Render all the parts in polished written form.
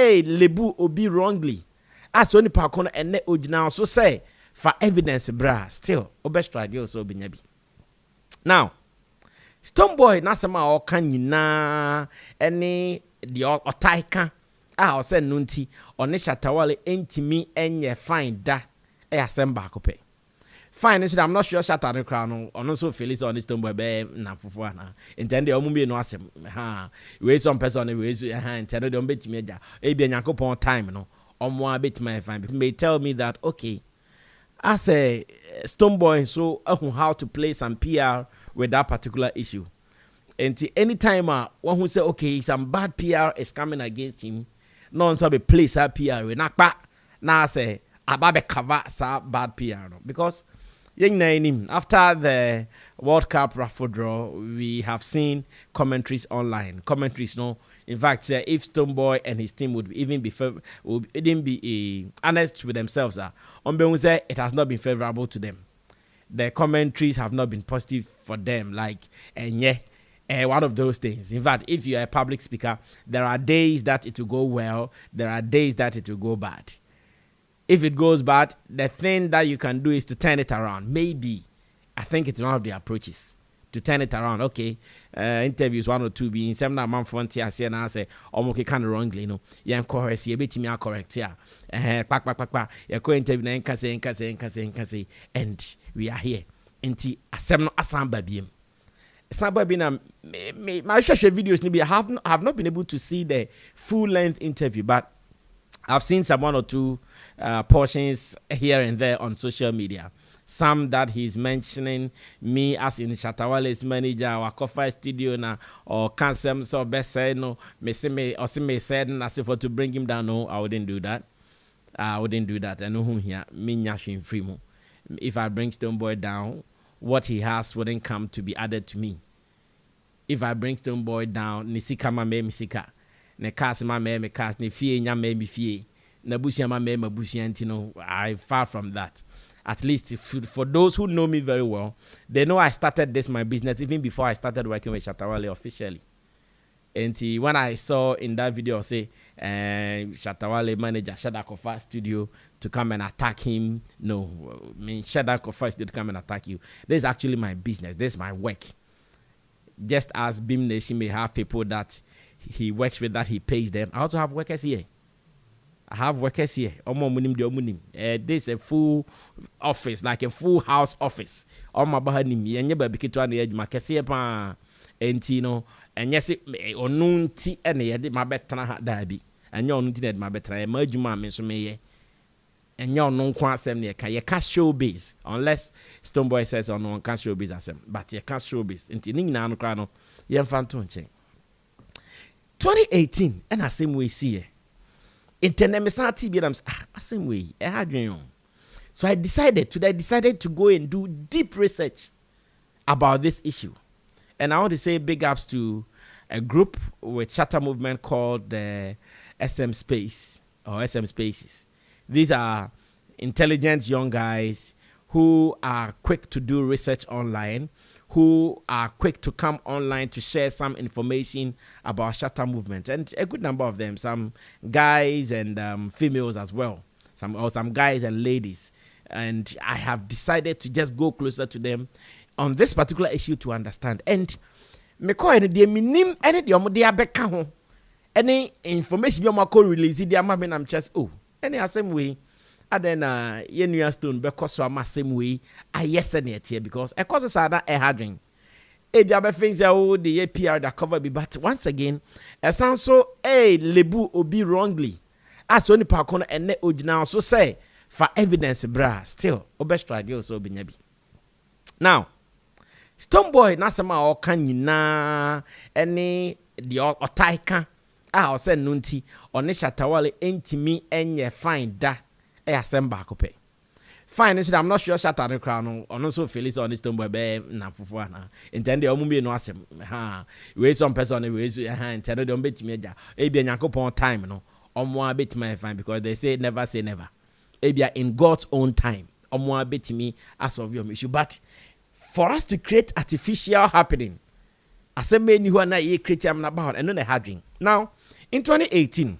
lebu obi wrongly. As only parkono ene ojina so say for evidence bra still obestra dey so binyabi. Now Stonebwoy nasema o kan nyina ene the otaika o say nunti one Shatta Wale entimi enye fine da e asem ba ko pe. Fine is I'm not sure Shatta the crown on also Felix on Stonebwoy be na fufu ana. Intend o mu be no asem. Ha we some person we intend dem betimi agya. E bia Nyankopon time no. Omo betimi fine. May tell me that okay. As a Stonebwoy so how to play some PR with that particular issue. And anytime one who say okay, some bad PR is coming against him, no one to be place that PR with nakba. Now say ababe cover sa bad PR no? Because after the World Cup raffle draw, we have seen commentaries online. Commentaries, no. In fact, if Stonebwoy and his team would even be honest with themselves, say it has not been favorable to them. The commentaries have not been positive for them. Like, one of those things. In fact, if you are a public speaker, there are days that it will go well. There are days that it will go bad. If it goes bad, the thing that you can do is to turn it around. Maybe. I think it's one of the approaches. To turn it around. Okay. Interviews 1 or 2 being some man frontier I say and I say, okay, kind of wrongly, no. Yeah, correct. You bet me correct here. Pack. You go interview and say, and we are here. Enti asem asam babiem. Somebody my social videos maybe I have not been able to see the full length interview, but I've seen some 1 or 2 portions here and there on social media. Some that he's mentioning me as in Shatta Wale's manager or Kofa studio na or cancel so best say no me said as for to bring him down. No, I wouldn't do that. I know whom here me nyashin free mo. If I bring Stonebwoy down, what he has wouldn't come to be added to me. If I bring Stonebwoy down, nisika ma me misika. Ne cast ma me cast, ne fie nya me fie. Ne bushia ma me bushia ntino. I far from that. At least for those who know me very well, they know I started this my business even before I started working with Shatta Wale officially. And when I saw in that video say Shatta Wale manager Shatta Kofa studio to come and attack him, no, I mean Shatta Kofa studio to come and attack you. This is actually my business. This is my work. Just as Beam Nation may have people that he works with that he pays them, I also have workers here. I have workers here. This is a full office, like a full house office. And yes, onunti and the my better dabi. And you're not my better. I merge my miss me. And you're no quantum near can you can't show base unless Stonebwoy says on one can't show base as him. But you can't show base. Until Nina Crano, you're fantastic. 2018, and I same way see. Same way. So I decided to go and do deep research about this issue. And I want to say big ups to a group with Shatta movement called SM Space or SM Spaces. These are intelligent young guys who are quick to do research online, who are quick to come online to share some information about Shatta movement, and a good number of them, some guys and females as well, some guys and ladies. And I have decided to just go closer to them on this particular issue to understand. And me call any the minim any the omo dia beka ho any information you mako release the ama me nam just any same way. And then Yenua Stone because so am same way I yes here because of course that a hardring. The other things the APR that cover be, but once again, a sound so lebu obi wrongly. As only parkono and ojina so say for evidence bra still obestra dey so binyabi. Now, Stonebwoy nasema o kan nyina any the otaika o say nunti one Shatta Wale entimi enye fine da. Fine, is I'm not sure Shatta the crown on also Felix on Stonebwoy be na fufu ana. Intend the omu be no asem. Ha, we some person we intend dem betimi agya. E bia Nyankopon time no. Omo betimi fine because they say never say never. E bia in God's own time. Omo betimi as of your issue. But for us to create artificial happening, as a many who are not creating about and no harding. Now, in 2018,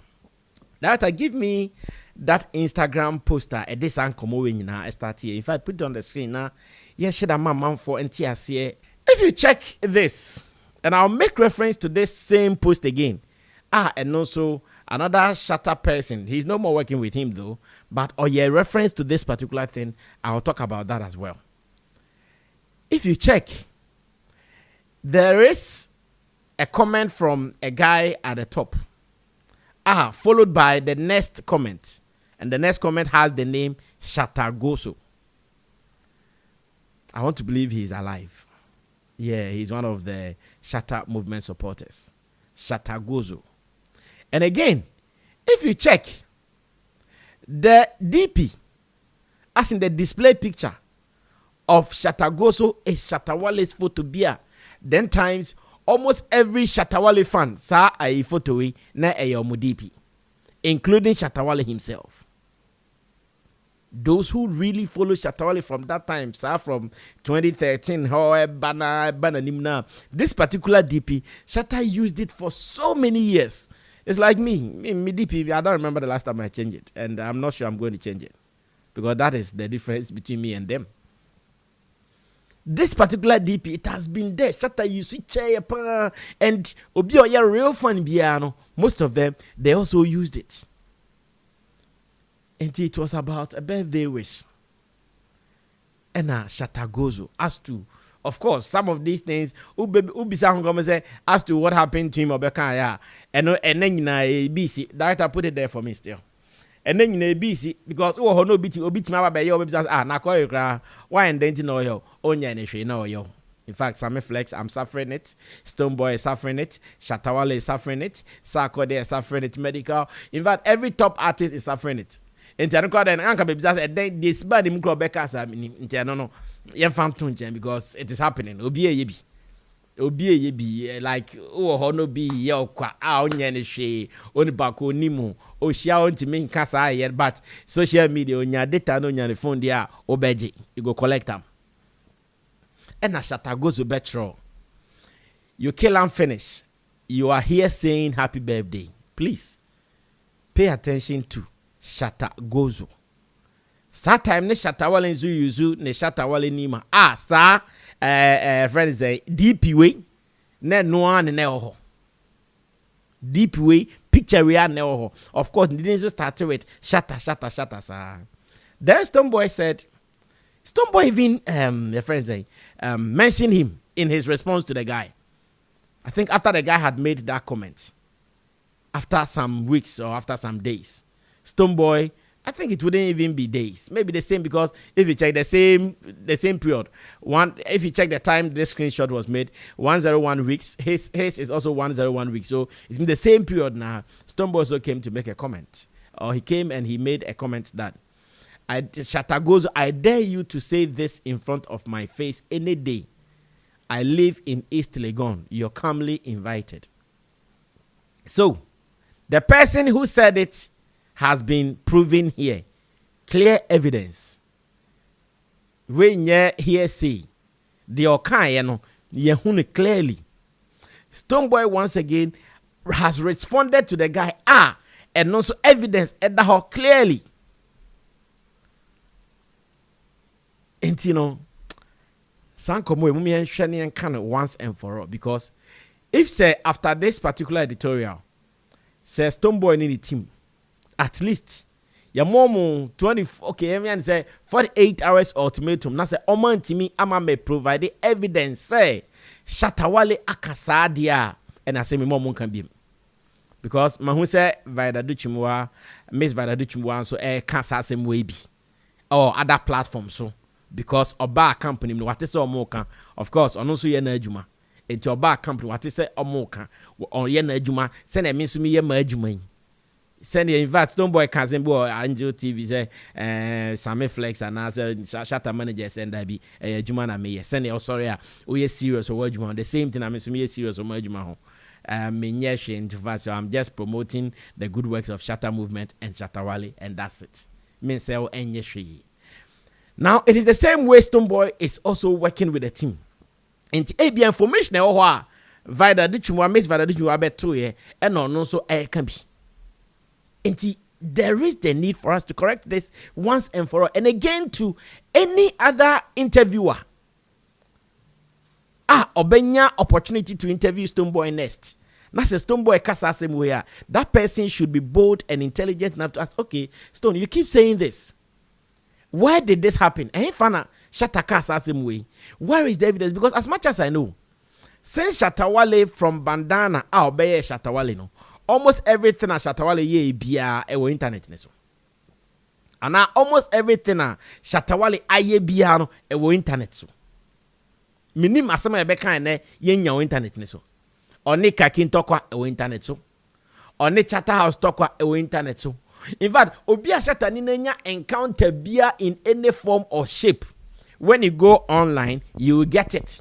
Director, give me that Instagram poster. This ankomo when you start here. In fact, put it on the screen now. Yeah, should a man for NTS. If you check this, and I'll make reference to this same post again. And also another Shatta person. He's no more working with him though. But reference to this particular thing, I'll talk about that as well. If you check, there is a comment from a guy at the top. Followed by the next comment. And the next comment has the name Shatta Goso. I want to believe he's alive. Yeah, he's one of the Shatta movement supporters. Shatta Goso. And again, if you check, the DP, as in the display picture of Shatta Goso, is Shatta Wale's photo beer. Then times, almost every Shatta Wale fan saw a photo na a DP, including Shatta Wale himself. Those who really follow Shatta Wale from that time, from 2013, this particular DP, Shatta used it for so many years. It's like me DP, I don't remember the last time I changed it, and I'm not sure I'm going to change it, because that is the difference between me and them. This particular DP, it has been there. Shatta used to chair, and Obi real fun piano. Most of them, they also used it. And it was about a birthday wish. And Shatta Goso, as to, of course, some of these things, as to what happened to him, and then ABC, director put it there for me still. And then ABC, because no beat my baby, why and then no yo, onya no yo. In fact, Sammy Flex, I'm suffering it. Stonebwoy is suffering it. Shatta Wale is suffering it. Sarko is suffering it. Medical. In fact, every top artist is suffering it. This bad in because it is happening. Obi like no be yo kwa onye ne hwe oni bako nimu o hia on timi nkasa yet, but social media onya data no nya ne phone dia obeji you go collect am. And na Shatta Goso betro. You kill and finish. You are here saying happy birthday. Please pay attention to Shatta Goso. Sa time ne Shatta Wale yuzu ne Shatta Wale nima. Sa friends say DP way ne no ne ho. DP way picture we are ne ho. Of course, didn't start with Shatta sa. Then Stonebwoy said, Stonebwoy even your friends say mentioned him in his response to the guy. I think after the guy had made that comment, after some weeks or after some days, Stonebwoy, I think it wouldn't even be days, maybe the same, because if you check the same period, if you check the time this screenshot was made, 101 weeks, his is also 101 weeks, so it's been the same period now. Stonebwoy also came to make a comment, or he came and he made a comment that, Shatta Goso, I dare you to say this in front of my face any day. I live in East Legon. You're calmly invited. So, the person who said it has been proven here. Clear evidence. When you hear say, the Okan, you clearly. Stonebwoy once again has responded to the guy, and also evidence at the whole clearly. And you know, Sankomo Mumien Shanian can once and for all, because if say after this particular editorial, say Stonebwoy in the team, at least your mom 20 okay, everyone say 48 hours ultimatum. Now say Oman Timi Ama may provide the evidence say Shatta Wale akasadia, and I say me mom can be, because Mahu say Vida Duchimwa, Miss Vida Duchimwa, so cancer same way be or other platforms so. Because Oba company what is omoka, of course, on also ye na adwuma. Enti Oba company what is omoka on ye na adwuma, send a miss me ye ma adwuma. Send the invite Stonebwoy Kazembo Angel TV say Sammy Flex and as Shatta manager send that be adwuma na me send you sorry we serious or adwuma. The same thing I miss me serious or adwuma ho. So I'm just promoting the good works of Shatta movement and Shatta Wale, and that's it. Me say enye. Now, it is the same way Stonebwoy is also working with the team. And the information Vida Duchimwa, Miss Vida Duchimwa bet 2 years, and also can be. There is the need for us to correct this once and for all. And again, to any other interviewer, obenya opportunity to interview Stonebwoy next. That's a Stonebwoy kasa same way. That person should be bold and intelligent enough to ask, okay, Stone, you keep saying this. Where did this happen? Fana Shatta kasa same way. Where is the evidence? Because as much as I know, since Shatta Wale from Bandana, obey Shatta Wale no. Almost everything at Shatta Wale ye biya ewo internet neso. And almost everything at Shatta Wale aye biya no ewo internet so. Minim asema ebeka ene ye nya internet neso. Oni kakin tokwa ewo internet so. Oni Chatter House tokwa ewo internet so. In fact, obi a Shatta ni nya encounter biya in any form or shape. When you go online, you will get it.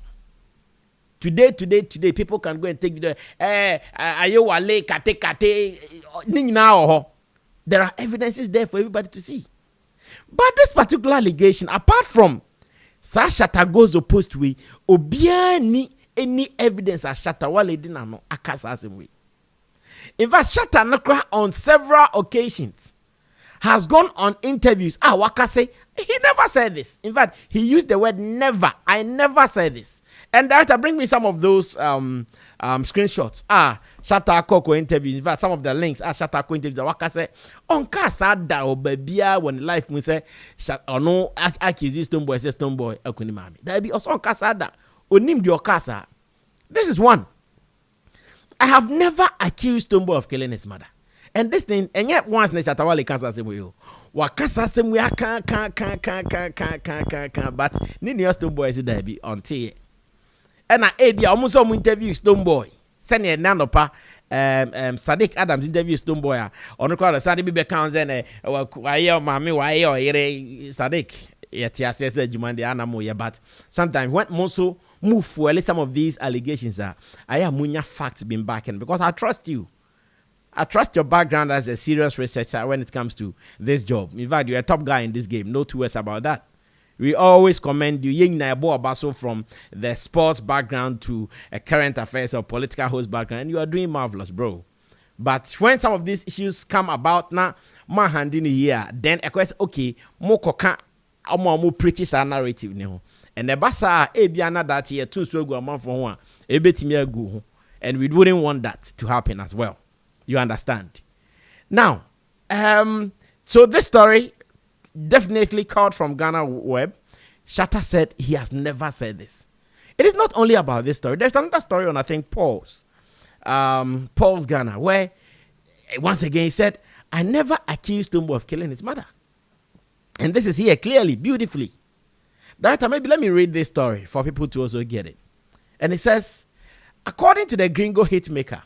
Today, people can go and take the Ayowale, Kate, now. There are evidences there for everybody to see. But this particular allegation, apart from Shatta goes opposed to it, Obia ni any evidence as Shatta Wale didn't know akasa way. In fact, Shatta Nakra on several occasions has gone on interviews. Waka say he never said this. In fact, he used the word never. I never said this. And director, bring me some of those screenshots. Shatta Koko interviews. In fact, some of the links. Shatta Koko interviews. Waka say, on kasa da obebia when life we say, no accuse Stonebwoy say Stonebwoy akuni mami. There be also on kasa da onim di okasa. This is one. I have never accused Stonebwoy of killing his mother. And this thing, and yet once Shatta Wale kasa same way. Wakasa same way can. But Nini Stonebwoy is there be on T. And almost some interview Stonebwoy. Send a nanopa Sadiq Adams interview Stonebwoy. On the call Sadiq be counts and why mommy why Sadiq yet yes Jumandi Anamoya. But sometimes when Moso move for some of these allegations I am munya facts been backing because I trust you. I trust your background as a serious researcher when it comes to this job. In fact, you're a top guy in this game. No two words about that. We always commend you. Ying Naibo Abaso from the sports background to a current affairs or political host background. And you are doing marvelous, bro. But when some of these issues come about, now, my hand in here, then a question, okay, more coca, more preaches our narrative. And the basa, Ebiana that year, 2 so go a month for one, a bit me a go. And we wouldn't want that to happen as well. You understand? Now, so this story definitely caught from Ghana Web. Shatta said he has never said this. It is not only about this story. There's another story on, I think, Paul's Ghana, where once again he said, I never accused Stonebwoy of killing his mother. And this is here clearly, beautifully. Director, maybe let me read this story for people to also get it. And it says, according to the Gringo hitmaker,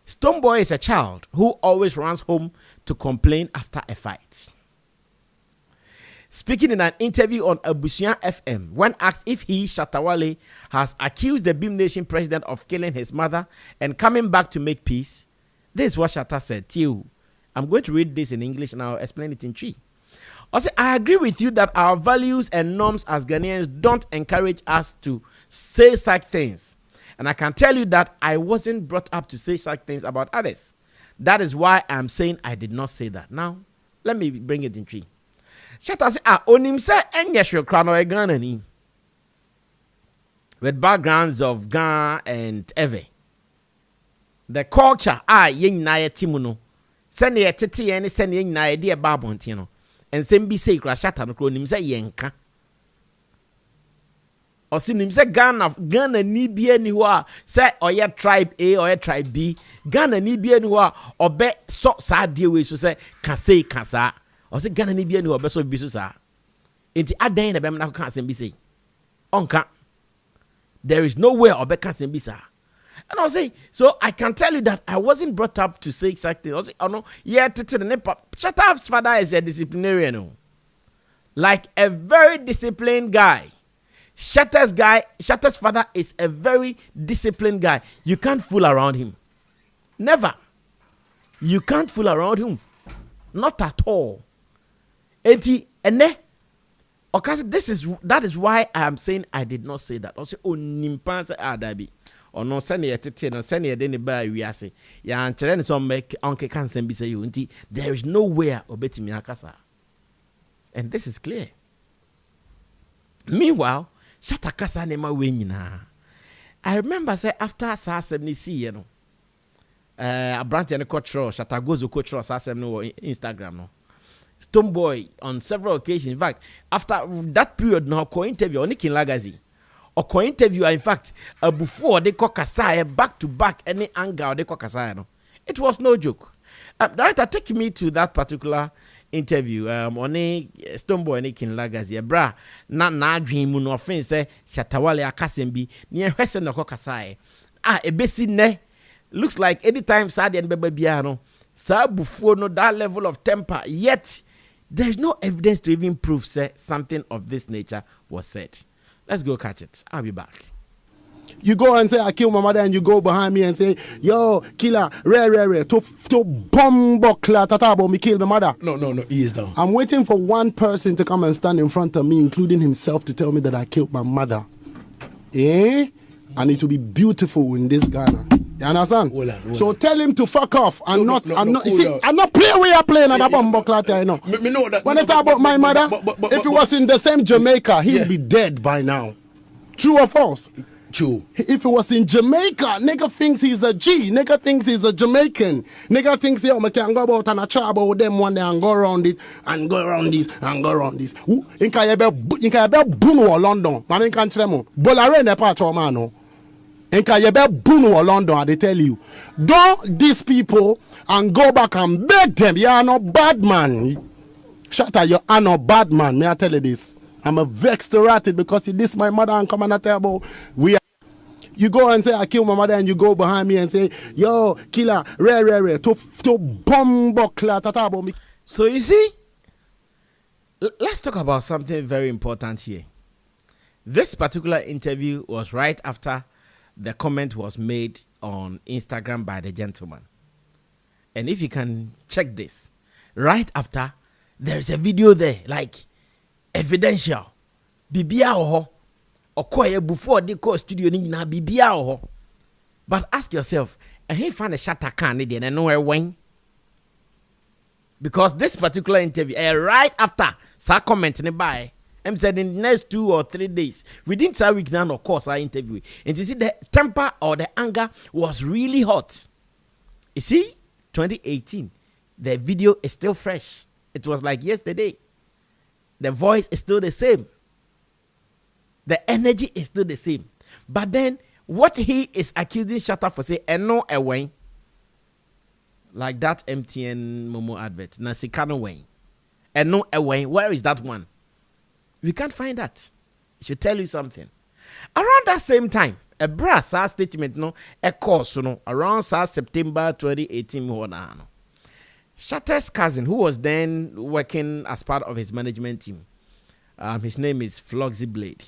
Stonebwoy is a child who always runs home to complain after a fight. Speaking in an interview on Abusian FM, when asked if he, Shatta Wale, has accused the Beam Nation president of killing his mother and coming back to make peace, this is what Shatta said. Tio, I'm going to read this in English and I'll explain it in Twi. I agree with you that our values and norms as Ghanaians don't encourage us to say such things. And I can tell you that I wasn't brought up to say such things about others. That is why I'm saying I did not say that. Now, let me bring it in Twi. Shatta say, onim se enye shokrano e Ghana ni. With backgrounds of Ghana and Ewe. The culture, yen na ye timuno. Send ye tete ye ni send yen na ye di e babonti no. And send be say kra Shatta no kro onim se yenka. Osi nim se Ghana ni bia ni ho a say oye tribe A or tribe B. Ghana ni bia ni ho a obe so sa de we so say ka say ka sa. Or say Ghana ni bia ni obe so bi so sa. Enti adan na be na ka asem bi say. Onka. There is no way obe ka asem bi sa. And I'll say, so I can tell you that I wasn't brought up to say exactly. I'll say, oh no, yeah, Shatta's father is a disciplinarian. Like a very disciplined guy. Shatta's father is a very disciplined guy. You can't fool around him. Never. You can't fool around him. Not at all. And that is why I am saying I did not say that. Also, onimpanse adabi. or no send ye tete no send ye de ne ba wiase ya ankyere ne so make onke kan sem bi say you nti there is nowhere obetimi akasa. And this is clear. Meanwhile, Shatta kasa ne ma we nyina. I remember say after saa 70 you know. Abrante ne control Shatta goes to control saa 70 no Instagram no. Stonebwoy on several occasions. In fact, after that period no ko interview on King Lagazi. Or ko interview in fact before they call kasa back to back any anger they call kasa no. It was no joke. Director, take me to that particular interview on Stonebwoy and King Lagazi. Bra na dream no offense say Shatta Wale akasembi ni ehwese no kasa ebesi ne looks like anytime sad and bebe bia no sa before no that level of temper, yet there's no evidence to even prove say something of this nature was said. Let's go catch it. I'll be back. You go and say, I killed my mother, and you go behind me and say, yo, killer, rare, to bomb tata about me kill my mother. No, ease down. I'm waiting for one person to come and stand in front of me, including himself, to tell me that I killed my mother. Eh? And it will be beautiful in this Ghana. You understand? Hold on. So tell him to fuck off. I'm not playing where you're playing at a bomb you know. Me know that. When it's about my mother, if it was in the same Jamaica, he'd be dead by now. True or false? True. If it was in Jamaica, nigga thinks he's a G. Nigga thinks he's a Jamaican. Nigga thinks, yo, I can go about and a chat about them one day and go around it and go around this and go around this. Inka yebe bunu or London. Man in country mo. Bolare ne pa choma no. Inka yebe bunu or London, I they tell you. Don't these people and go back and beg them. You are not bad man. Shatta, you are not bad man. May I tell you this? I'm a vexed rat because he this my mother and come and tell about we are. You go and say I kill my mother and you go behind me and say, yo, killer, rare, to bomb tata about me. So you see, let's talk about something very important here. This particular interview was right after the comment was made on Instagram by the gentleman. And if you can check this, right after, there is a video there, like evidential. Bibia oho. Okoye before they call studio ni na bibia oho. But ask yourself, and he find a Shatta can and nowhere when? Because this particular interview, right after sa comment ni by, I'm said in the next 2 or 3 days, within a week now, of course, I interview. And you see the temper or the anger was really hot. You see, 2018, the video is still fresh. It was like yesterday. The voice is still the same. The energy is still the same. But then, what he is accusing Shatta for say, and no away, like that MTN Momo advert, Nasikano way, and no away. Where is that one? We can't find that. It should tell you something. Around that same time, a brass statement, no, a course, no, around September 2018, Shatta's cousin, who was then working as part of his management team, his name is Floxy Blade.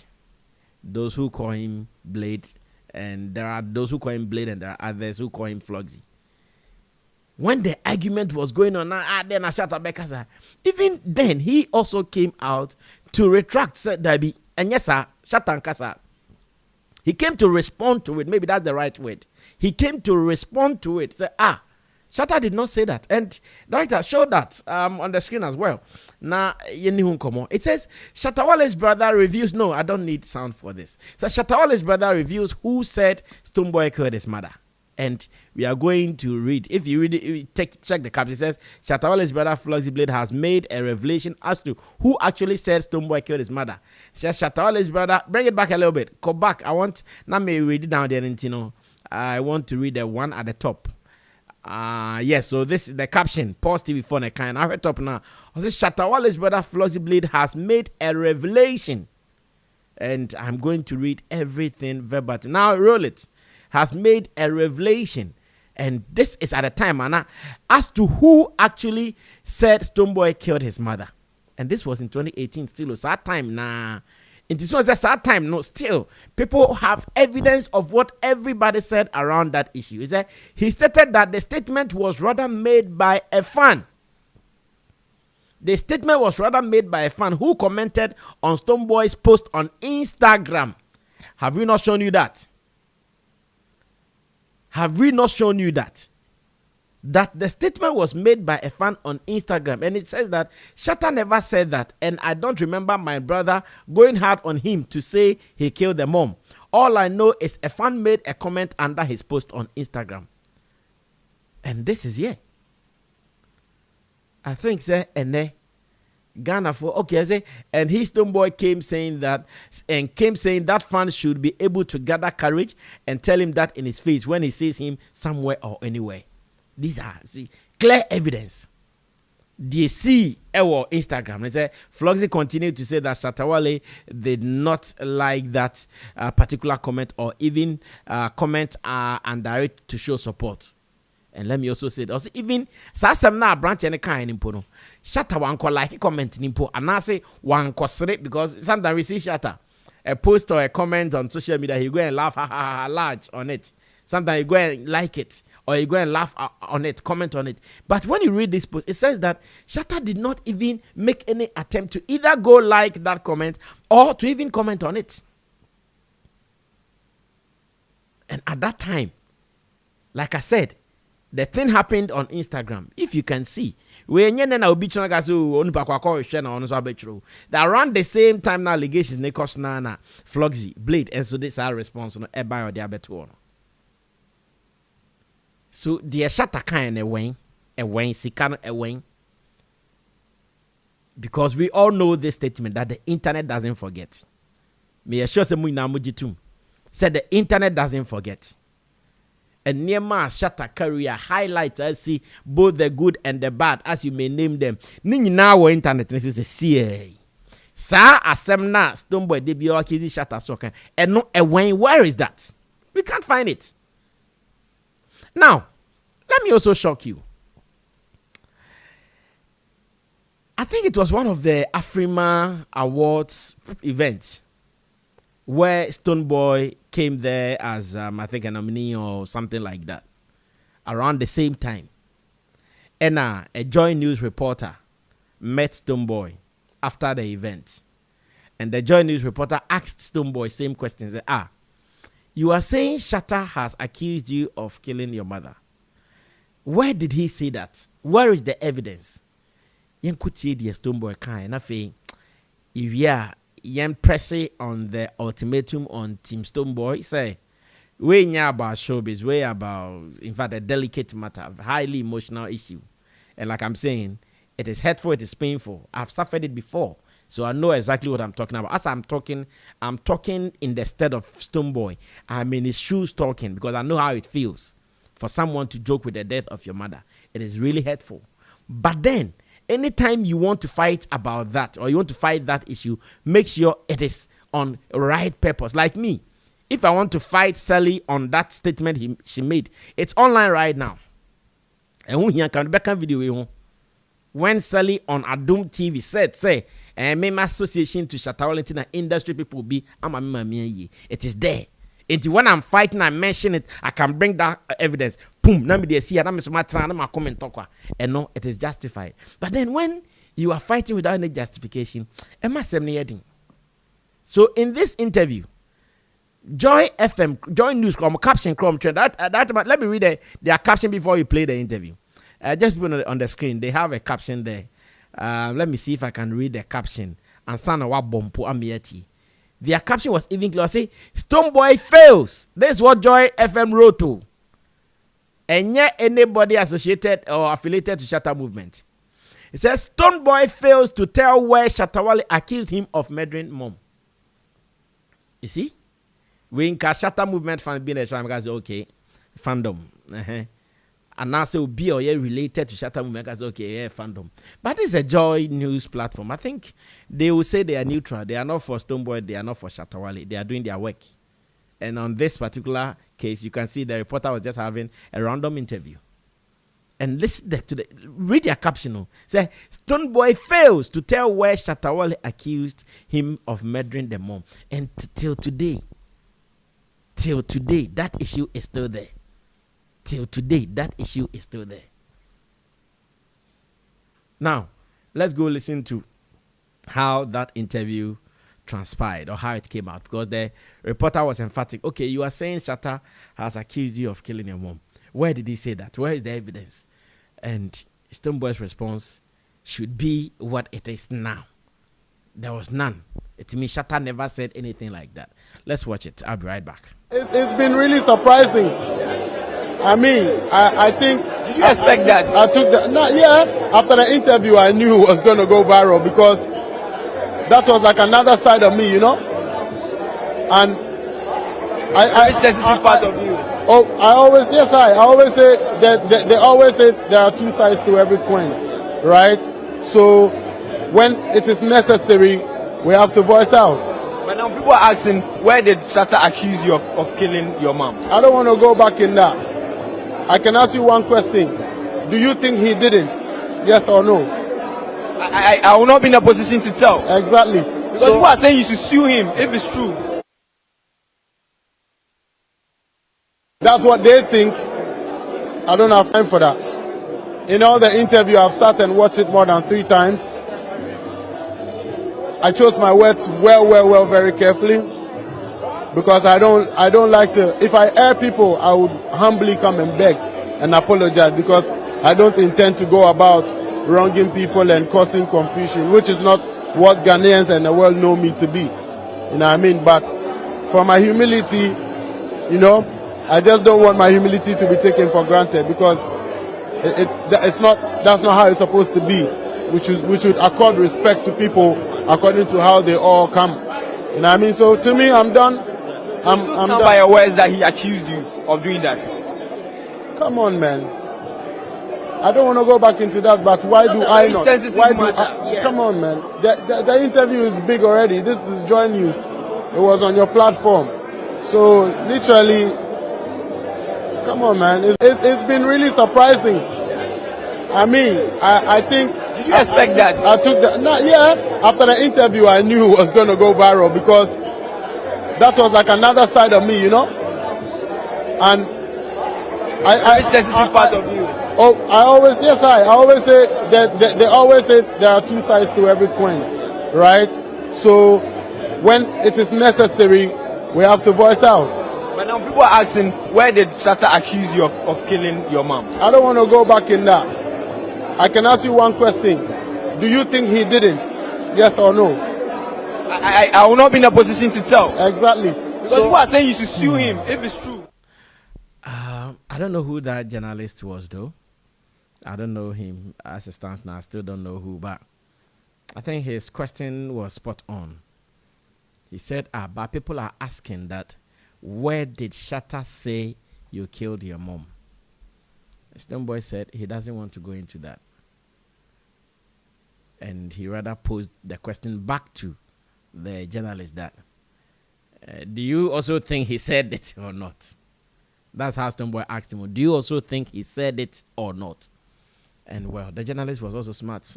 Those who call him Blade, and there are those who call him Blade, and there are others who call him Floxy. When the argument was going on, then Shatta Bekasa, even then he also came out to retract, said Dabi, and yes, sir, Shatta Nkasa. He came to respond to it. Maybe that's the right word. He came to respond to it. Say, Shatta did not say that. And director showed that on the screen as well. Now, it says, Shatta Wale's brother reviews. No, I don't need sound for this. So Shatta Wale's brother reviews who said Stonebwoy killed his mother. And we are going to read. If you read it, check the caption. It says, Shatta Wale's brother Floxy Blade has made a revelation as to who actually said Stonebwoy killed his mother. It says, Shatta Wale's brother, bring it back a little bit. Go back. Now me read it down there, and I want to read the one at the top. Yes, so this is the caption. Pause TV phone account. I heard up now. I said, Shatta Wale's brother Floxy Blade has made a revelation. And I'm going to read everything verbatim. Now roll it. Has made a revelation. And this is at a time, Anna, as to who actually said Stonebwoy killed his mother. And this was in 2018 still. So that time, in this was just that time, no, still, people have evidence of what everybody said around that issue. He stated that the statement was rather made by a fan. The statement was rather made by a fan who commented on Stonebwoy's post on Instagram. Have we not shown you that? Have we not shown you that? That the statement was made by a fan on Instagram, and it says that Shatta never said that, and I don't remember my brother going hard on him to say he killed the mom. All I know is a fan made a comment under his post on Instagram. And this is here. I think, say, and Ghana for okay, I say, and his Stonebwoy came saying that fans should be able to gather courage and tell him that in his face when he sees him somewhere or anywhere. These are clear evidence. They see our Instagram. They say Floxy continued to say that Shatta Wale did not like that particular comment or even comment and direct to show support. And let me also say that even Sasam na branch any kind impo. Shatta wanko like comment nimpo and I say wanko straight because sometimes we see Shatta a post or a comment on social media, he go and laugh large on it. Sometimes you go and like it. Or you go and laugh on it, comment on it. But when you read this post, it says that Shatta did not even make any attempt to either go like that comment or to even comment on it. And at that time, like I said, the thing happened on Instagram. If you can see, that around the same time now allegations Nikos Nana, Floxy, Blade, and so this our response on Eba or the Abetuono. So the Shatta kind a wing, Sikano a wing. Because we all know this statement that the internet doesn't forget. Me assure se mu namujitum. Said the internet doesn't forget. And near my Shatta career highlights I see both the good and the bad, as you may name them. Nini now internet this is a CA. Sa asemna Stonebwoy debut akizi Shatta soka. And no a wing, where is that? We can't find it. Now, let me also shock you. I think it was one of the Afrima Awards events where Stonebwoy came there as, I think, a nominee or something like that, around the same time. And a Joy News reporter met Stonebwoy after the event. And the Joy News reporter asked Stonebwoy same questions. You are saying Shatta has accused you of killing your mother. Where did he say that? Where is the evidence? Yen kuti the Stonebwoy kind. Nothing. If yen press on the ultimatum on Team Stonebwoy, say we nya about showbiz, we about in fact a delicate matter, a highly emotional issue. And like I'm saying, it is hurtful, it is painful. I've suffered it before. So I know exactly what I'm talking about. As I'm talking in the stead of Stonebwoy. I'm in his shoes talking because I know how it feels for someone to joke with the death of your mother. It is really hurtful. But then, anytime you want to fight about that or you want to fight that issue, make sure it is on right purpose. Like me, if I want to fight Sally on that statement she made, it's online right now. And when you can back a video when Sally on Adum TV said, say, and my association to Shatta Wale and industry people be it is there. And when I'm fighting, I mention it, I can bring that evidence. Boom, now me see my comment talk. And no, it is justified. But then when you are fighting without any justification, so in this interview, Joy FM, Joy News, caption, let me read their caption before you play the interview. Just put it on the screen. They have a caption there. Let me see if I can read the caption. And son of what bompo amiati. Their caption was even clear. Say, Stonebwoy fails. This is what Joy FM wrote to. And yet anybody associated or affiliated to Shatta movement. It says, Stonebwoy fails to tell where Shatta Wale accused him of murdering mom. You see? We in Shatta movement fan being a try because okay, fandom. And now say be or related to Shatta movement because okay, yeah, fandom. But it's a Joy News platform. I think they will say they are neutral. They are not for Stonebwoy. They are not for Shatta Wale. They are doing their work. And on this particular case, you can see the reporter was just having a random interview. And listen to read their caption. Say, Stonebwoy fails to tell where Shatta Wale accused him of murdering the mom. And till today, that issue is still there. Till today, that issue is still there. Now, let's go listen to how that interview transpired or how it came out, because the reporter was emphatic. Okay, you are saying Shatta has accused you of killing your mom. Where did he say that? Where is the evidence? And Stonebwoy's response should be what it is now. There was none. To me, Shatta never said anything like that. Let's watch it. I'll be right back. It's been really surprising. I mean, I think... Did you expect that? I took that. No, yeah. After the interview, I knew it was going to go viral because that was like another side of me, you know? And very sensitive part of you. Oh, I always say that they always say there are two sides to every coin, right? So when it is necessary, we have to voice out. But now people are asking, where did Shatta accuse you of killing your mom? I don't want to go back in that. I can ask you one question. Do you think he didn't? Yes or no? I will not be in a position to tell. Exactly. Because people are saying you should sue him if it's true. That's what they think. I don't have time for that. In all the interview, I've sat and watched it more than 3 times. I chose my words well, very carefully, because I don't like to. If I air people, I would humbly come and beg and apologize, because I don't intend to go about wronging people and causing confusion, which is not what Ghanaians and the world know me to be. You know what I mean? But for my humility, you know, I just don't want my humility to be taken for granted, because that's not how it's supposed to be. We should accord respect to people according to how they all come. You know what I mean? So to me, I'm done. I'm done. By your words that he accused you of doing that. Come on, man. I don't want to go back into that, but why do I not? Why do I, Come on, man. The interview is big already. This is Joy News. It was on your platform. So literally, come on, man. It's been really surprising. I mean, I think... Did you expect that? I took that. No, yeah. After the interview, I knew it was going to go viral, because that was like another side of me, you know? And very sensitive part of you. Oh, I always say that they always say there are two sides to every coin, right? So when it is necessary, we have to voice out. But now people are asking, where did Shatta accuse you of killing your mom? I don't want to go back in that. I can ask you one question. Do you think he didn't? Yes or no? I will not be in a position to tell. Exactly. Because people are saying you should sue him if it's true. I don't know who that journalist was, though. I don't know him as it stands now. I still don't know who, but I think his question was spot on. He said, but people are asking that, where did Shatta say you killed your mom? Stonebwoy said he doesn't want to go into that. And he rather posed the question back to the journalist that, do you also think he said it or not? That's how Stonebwoy asked him, do you also think he said it or not? And well, the journalist was also smart.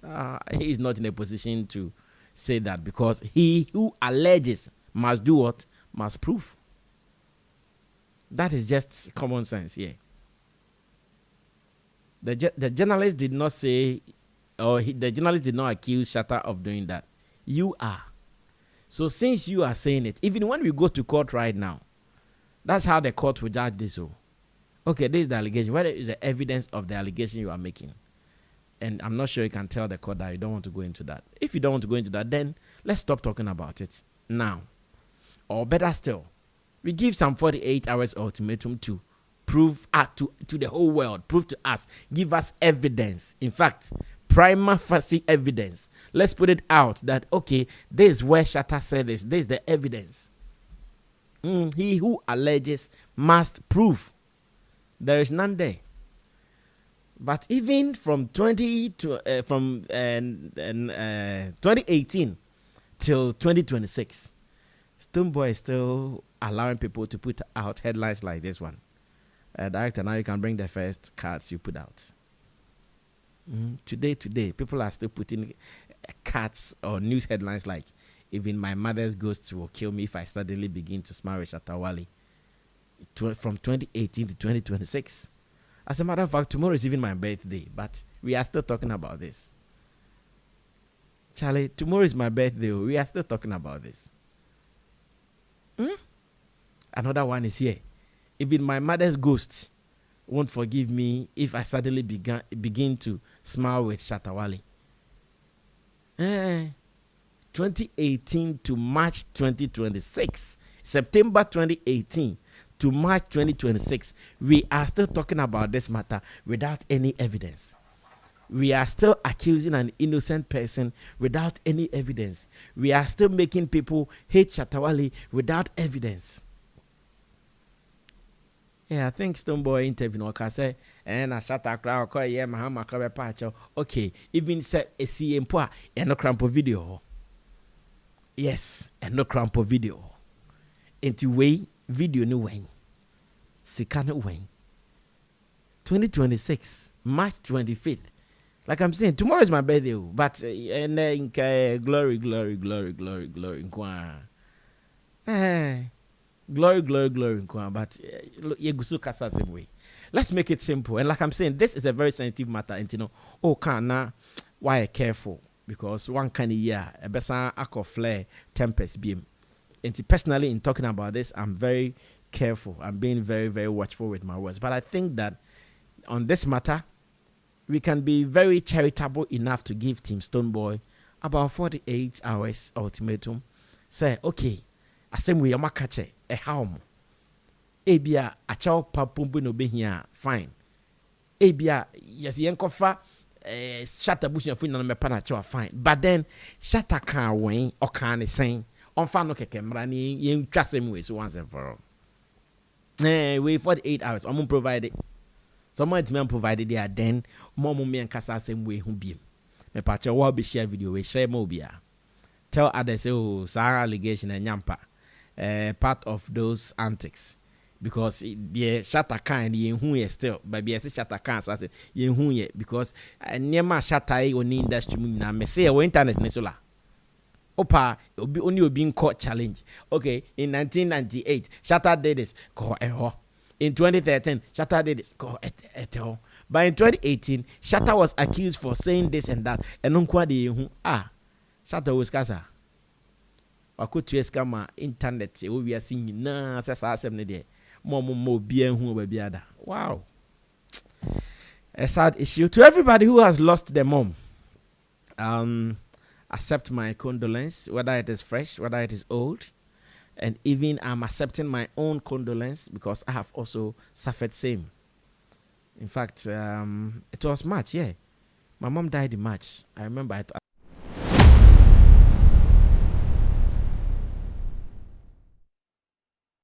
He is not in a position to say that, because he who alleges must do what? Must prove. That is just common sense here. The journalist did not say, the journalist did not accuse Shatta of doing that. You are. So since you are saying it, even when we go to court right now, that's how the court will judge this. Okay, this is the allegation. Where is the evidence of the allegation you are making? And I'm not sure you can tell the court that you don't want to go into that. If you don't want to go into that, then let's stop talking about it now. Or better still, we give some 48 hours ultimatum to prove to the whole world, prove to us, give us evidence. In fact, prima facie evidence. Let's put it out that, okay, this is where Shatta said this. This is the evidence. He who alleges must prove. There is none there. But even from 2018 till 2026, Stonebwoy is still allowing people to put out headlines like this one. Director, now you can bring the first cards you put out. Today, people are still putting cards or news headlines like, even my mother's ghost will kill me if I suddenly begin to smile with Shatta Wale. From 2018 to 2026. As a matter of fact, tomorrow is even my birthday, but we are still talking about this. Charlie, tomorrow is my birthday. We are still talking about this. Another one is here. Even my mother's ghost won't forgive me if I suddenly begin to smile with Shatta Wale. 2018 to March 2026. September 2018 to March 2026. We are still talking about this matter without any evidence. We are still accusing an innocent person without any evidence. We are still making people hate Shatta Wale without evidence. Yeah, I think Stonebwoy interview no can say and a Shatta crowd call yeah Mahama crowd patch. Okay, even say a CM poa and no crampo video. Yes, and no crampo video. Into way video no way. Sikana way. 2026, March 25th. Like I'm saying, tomorrow is my birthday, but and glory. Glory, but yegusu kasa same way. Let's make it simple. And like I'm saying, this is a very sensitive matter. And you know, why careful? Because one kind of year, a besan akọ flare tempest beam. And personally, in talking about this, I'm very careful. I'm being very, very watchful with my words. But I think that on this matter, we can be very charitable enough to give Team Stonebwoy about 48 hours ultimatum. Say, okay, same way, I'm a catcher, a home. Ebia, a chow papumbu no be here, fine. Ebia, yes, yankofa, Shatta bush and fin on me panacho, fine. But then, Shatta can't win or can't sing. On fan no kekemrani, you trust him with once and for all. Wait 48 hours, I'm gonna provide it. Someone to provided there, then Momo me and Kasa same way who be. Me patch will be share video, we share mobia. Tell others, oh, Sarah allegation and Yampa. Part of those antics because the Shatta can ye still, but be a Shatta can say ye because near my Shatta only industry na me say internet nesola. Opa only being caught challenge. Okay, in 1998, Shatta did this. Call error. In 2013, Shatta did this. Call error. But in 2018, Shatta was accused for saying this and that. And Shatta was kasa. Wakutu eskama internet we are seeing na sasa asem de mo bia hu ba ada. Wow. A sad issue to everybody who has lost their mom. Accept my condolence, whether it is fresh, whether it is old, and even I'm accepting my own condolence because I have also suffered same. In fact, it was March, yeah. My mom died in March. I remember it.